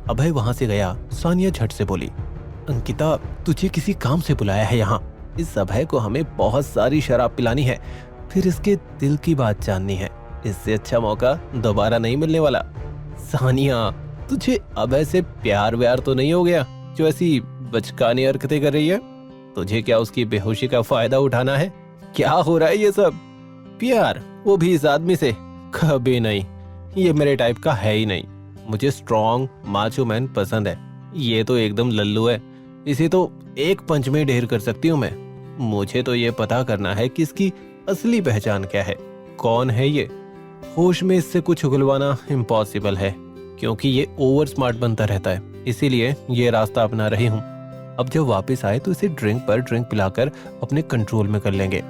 अभय वहां से गया, सानिया झट से बोली, अंकिता तुझे किसी काम से बुलाया है यहाँ। इस अभय को हमें बहुत सारी शराब पिलानी है, फिर इसके दिल की बात जाननी है। इससे अच्छा मौका दोबारा नहीं मिलने वाला। सानिया तुझे अभय से प्यार व्यार तो नहीं हो गया जो ऐसी बचकानी हरकतें कर रही है? तुझे क्या उसकी बेहोशी का फायदा उठाना है? क्या हो रहा है ये सब? प्यार, वो भी इस आदमी से? कभी नहीं, ये मेरे टाइप का है ही नहीं। मुझे स्ट्रॉन्ग माचो मैन पसंद है। ये तो एकदम लल्लू है, इसे तो एक पंच में ढेर कर सकती हूँ मैं। मुझे तो ये पता करना है कि इसकी असली पहचान क्या है, कौन है ये। होश में इससे कुछ उगलवाना इम्पॉसिबल है, क्योंकि ये ओवर स्मार्ट बनता रहता है, इसीलिए ये रास्ता अपना रही हूँ। अब जब वापस आए तो इसे ड्रिंक पर ड्रिंक पिलाकर अपने कंट्रोल में कर लेंगे।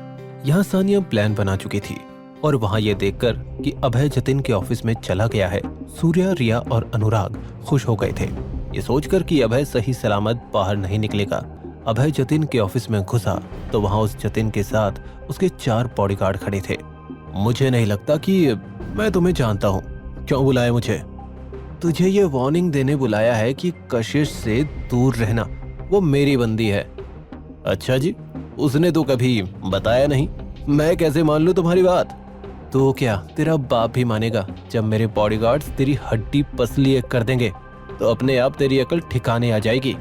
यहाँ सानिया प्लान बना चुकी थी और वहाँ ये देखकर कि अभय जतिन के ऑफिस में चला गया है, सूर्या, रिया और अनुराग खुश हो गए थे। ये सोचकर कि अभय सही सलामत बाहर नहीं निकलेगा। अभय जतिन के ऑफिस में घुसा तो वहाँ उस जतिन के साथ उसके 4 बॉडीगार्ड खड़े थे। मुझे नहीं लगता कि मैं तुम्हें जानता हूँ, क्यों बुलाया मुझे? तुझे ये वार्निंग देने बुलाया है कि कशिश से दूर रहना, वो मेरी बंदी है। अच्छा जी, उसने तो कभी बताया नहीं, मैं कैसे मान लूं तुम्हारी बात? तो क्या तेरा बाप भी मानेगा जब मेरे बॉडीगार्ड्स तेरी हड्डी पसली एक कर देंगे तो अपने आप तेरी अकल ठिकाने आ जाएगी।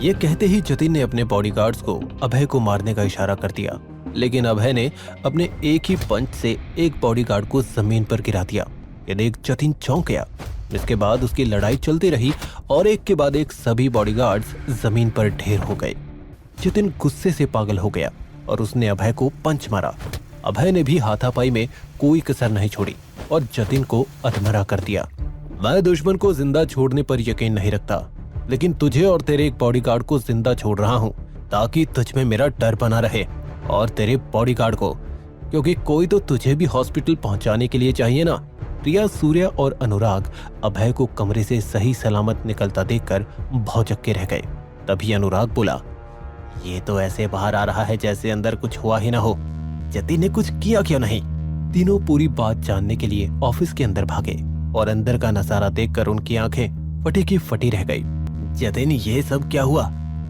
ये कहते ही जतिन ने अपने बॉडीगार्ड्स को अभय को मारने का इशारा कर दिया, लेकिन अभय ने अपने एक ही पंच से एक बॉडीगार्ड को जमीन पर गिरा दिया। ये देख जतिन चौंक गया। इसके बाद उसकी लड़ाई चलती रही और एक के बाद एक सभी बॉडीगार्ड्स जमीन पर ढेर हो गए। जतिन गुस्से से पागल हो गया और उसने अभय को पंच मारा। अभय ने भी हाथापाई में कोई कसर नहीं छोड़ी और जतिन को अधमरा कर दिया। मैं दुश्मन को जिंदा छोड़ने पर यकीन नहीं रखता, लेकिन तुझे और तेरे एक बॉडीगार्ड को जिंदा छोड़ रहा हूँ ताकि तुझ में मेरा डर बना रहे, और तेरे बॉडीगार्ड को, क्योंकि कोई तो तुझे भी हॉस्पिटल पहुंचाने के लिए चाहिए ना। रिया, सूर्या और अनुराग अभय को कमरे से सही सलामत निकलता देखकर भौचक्के के रह गए। तभी अनुराग बोला, ये तो ऐसे बाहर आ रहा है जैसे अंदर कुछ हुआ ही ना हो। जतिन ने कुछ किया क्यों नहीं? तीनों पूरी बात जानने के लिए ऑफिस के अंदर भागे और अंदर का नजारा देखकर उनकी आंखें फटी की फटी रह गई। जतिन, ये सब क्या हुआ?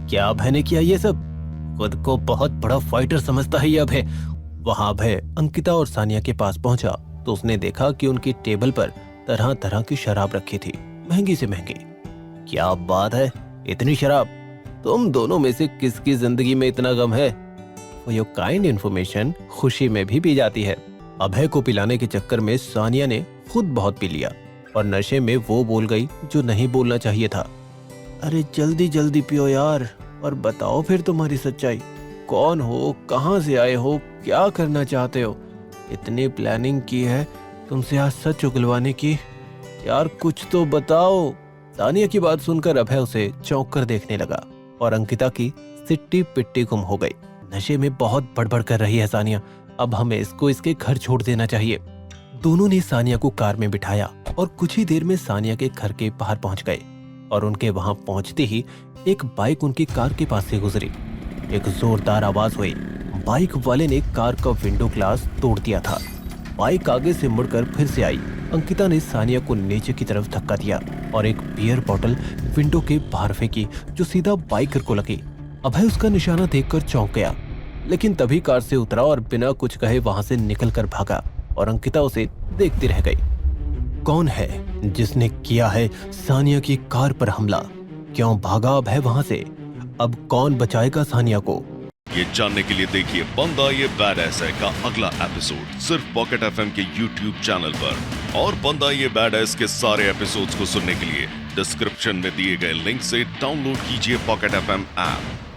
क्या अभय ने किया ये सब? खुद को बहुत बड़ा फाइटर समझता है ये अभय। वहां अभय अंकिता और सानिया के पास पहुंचा तो उसने देखा कि उनकी टेबल पर तरह तरह की शराब रखी थी, महंगी से महंगी। क्या बात है, इतनी शराब? तुम दोनों में से किसकी जिंदगी में इतना गम है? फॉर योर काइंड इन्फॉर्मेशन, खुशी में भी पी जाती है। अभय को पिलाने के चक्कर में सानिया ने खुद बहुत पी लिया और नशे में वो बोल गई जो नहीं बोलना चाहिए था। अरे जल्दी जल्दी पियो यार, और बताओ फिर तुम्हारी सच्चाई। कौन हो, कहाँ से आए हो, क्या करना चाहते हो? इतनी प्लानिंग की है तुमसे आज सच उगलवाने की, यार कुछ तो बताओ। सानिया की बात सुनकर अभय उसे चौंक कर देखने लगा और अंकिता की सिट्टी पिट्टी गुम हो गई। नशे में बहुत बड़बड़ कर रही है सानिया, अब हमें इसको इसके घर छोड़ देना चाहिए। दोनों ने सानिया को कार में बिठाया और कुछ ही देर में सानिया के घर के बाहर पहुंच गए और उनके वहां पहुंचते ही एक बाइक उनकी कार के पास से गुजरी। एक जोरदार आवाज हुई। बाइक वाले ने कार का विंडो ग्लास तोड़ दिया था। बाइक आगे से मुड़कर फिर से आई। अंकिता ने सानिया को नीचे की तरफ धक्का दिया और एक बियर बॉटल विंडो के बाहर फेंकी जो सीधा बाइकर को लगी। अभय उसका निशाना देखकर चौंक गया, लेकिन तभी कार से उतरा और बिना कुछ कहे वहां से निकलकर भागा और अंकिता उसे देखती रह गई। कौन है जिसने किया है सानिया की कार पर हमला? क्यों भागा अभय वहां से? अब कौन बचाएगा सानिया को? ये जानने के लिए देखिए बंदा ये बैड ऐस है का अगला एपिसोड सिर्फ पॉकेट एफएम के यूट्यूब चैनल पर। और बंदा ये बैड ऐस के सारे एपिसोड्स को सुनने के लिए डिस्क्रिप्शन में दिए गए लिंक से डाउनलोड कीजिए पॉकेट एफएम ऐप।